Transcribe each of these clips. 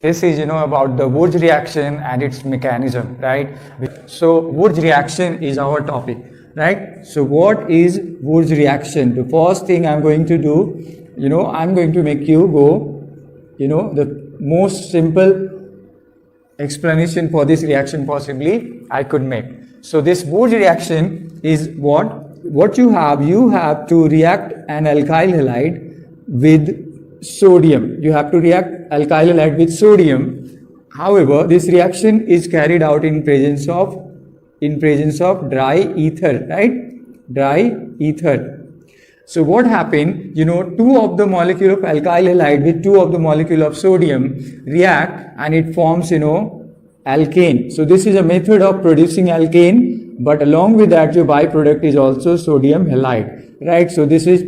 This is, about the Wurtz reaction and its mechanism, right? So Wurtz reaction is our topic, right? So what is Wurtz reaction? The first thing I'm going to do, I'm going to make you go, the most simple explanation for this reaction possibly I could make. So this Wurtz reaction is what you have to react an alkyl halide with sodium. You have to react alkyl halide with sodium. However, this reaction is carried out in presence of dry ether, right? Dry ether. So what happened, two of the molecule of alkyl halide with two of the molecule of sodium react and it forms, alkane. So this is a method of producing alkane, but along with that your byproduct is also sodium halide, right? So this is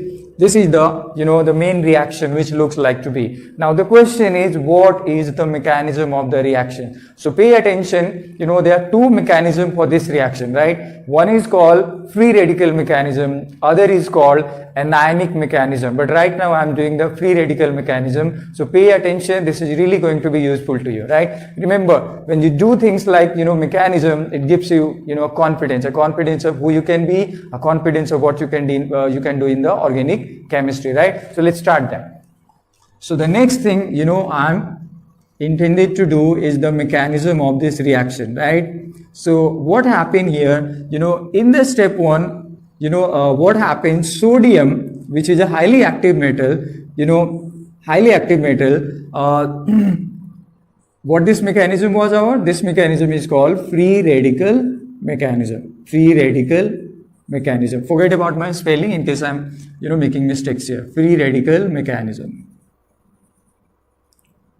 the, the main reaction which looks like to be. Now the question is, what is the mechanism of the reaction? So pay attention, there are two mechanisms for this reaction, right? One is called free radical mechanism, other is called anionic mechanism. But right now I am doing the free radical mechanism. So pay attention, this is really going to be useful to you, right? Remember, when you do things like, mechanism, it gives you, a confidence of who you can be, a confidence of what you can do in the organic chemistry, right? So let's start that. So the next thing, I'm intended to do is the mechanism of this reaction, right? So what happened here, in the step one, what happens, sodium, which is a highly active metal, what this mechanism was this mechanism is called free radical mechanism. Free radical mechanism. Forget about my spelling in case I'm, making mistakes here. Free radical mechanism.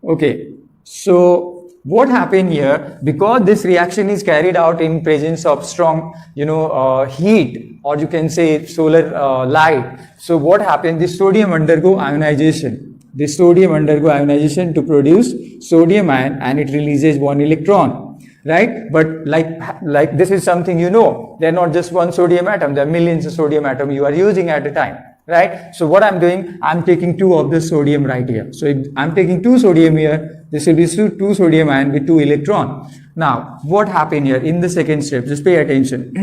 Okay. So what happened here, because this reaction is carried out in presence of strong, heat, or you can say solar light. So what happened, this sodium undergo ionization. This sodium undergo ionization to produce sodium ion and it releases one electron, right? But like this is something they're not just one sodium atom, there are millions of sodium atoms you are using at a time, right? So what I'm doing, I'm taking two of the sodium right here. So if I'm taking two sodium here, this will be two sodium ion with two electron. Now, what happened here in the second step? Just pay attention.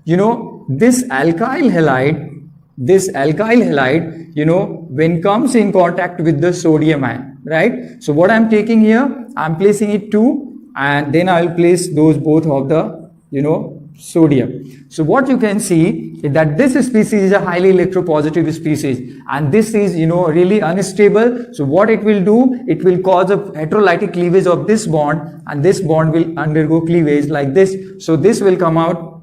This alkyl halide, when comes in contact with the sodium ion, right? So what I'm taking here, I'm placing it 2 and then I'll place those both of the, sodium. So what you can see is that this species is a highly electropositive species and this is, really unstable. So what it will do, it will cause a heterolytic cleavage of this bond and this bond will undergo cleavage like this. So this will come out,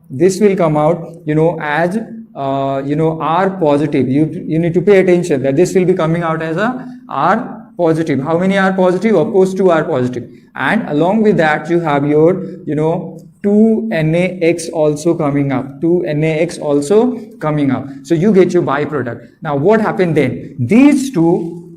as, R positive. You need to pay attention that this will be coming out as a R positive. How many R positive? Of course 2 R positive. And along with that you have your, 2NaX also coming up. 2NaX also coming up. So you get your byproduct. Now what happened then? These two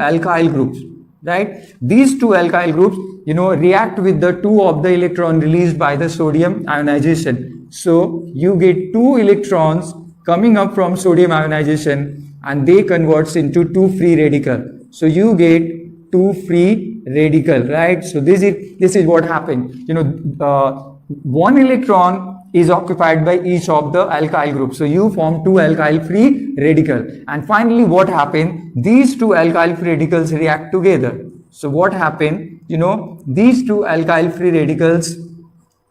alkyl groups, right? These two alkyl groups, react with the 2 of the electron released by the sodium ionization. So you get 2 electrons coming up from sodium ionization and they converts into 2 free radical. So you get 2 free radical, right? So this is what happened. 1 electron is occupied by each of the alkyl groups. So you form 2 alkyl free radical. And finally what happened? These 2 alkyl free radicals react together. So what happened? These 2 alkyl free radicals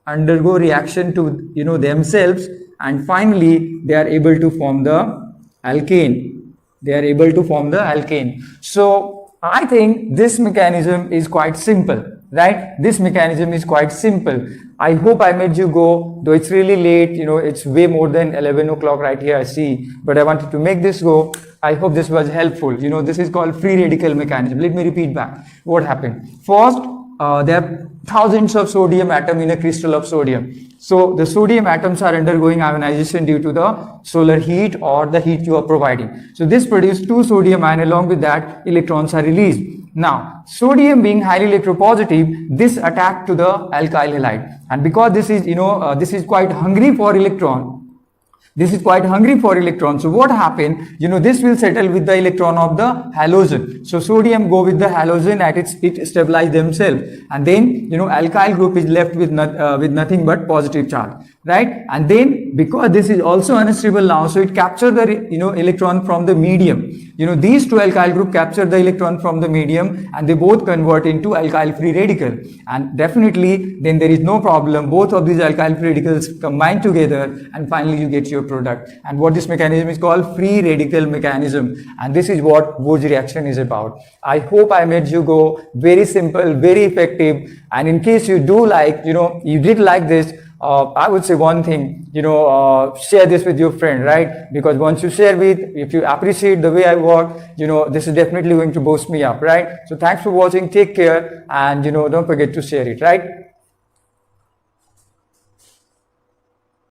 undergo reaction to, themselves and finally they are able to form the alkane. So I think this mechanism is quite simple, right? This mechanism is quite simple. I hope I made you go, though it's really late, it's way more than 11 o'clock right here I see, but I wanted to make this go. I hope this was helpful. This is called free radical mechanism. Let me repeat back what happened. First, there are thousands of sodium atoms in a crystal of sodium. So the sodium atoms are undergoing ionization due to the solar heat or the heat you are providing. So this produces 2 sodium ion, along with that electrons are released. Now sodium being highly electropositive, this attack to the alkyl halide, and because this is, this is quite hungry for electron, This is quite hungry for electrons. So what happened? This will settle with the electron of the halogen. So sodium go with the halogen and it stabilize themselves. And then, alkyl group is left with nothing but positive charge, right? And then because this is also unstable now, so it captures the, electron from the medium. These two alkyl group capture the electron from the medium and they both convert into alkyl free radical. And definitely then there is no problem. Both of these alkyl free radicals combine together and finally you get your product. And what this mechanism is called, free radical mechanism. And this is what Wurtz reaction is about. I hope I made you go very simple, very effective. And in case you do like, you did like this, I would say one thing, share this with your friend, right? Because once you share if you appreciate the way I work, this is definitely going to boost me up, right? So thanks for watching, take care, and don't forget to share it, right?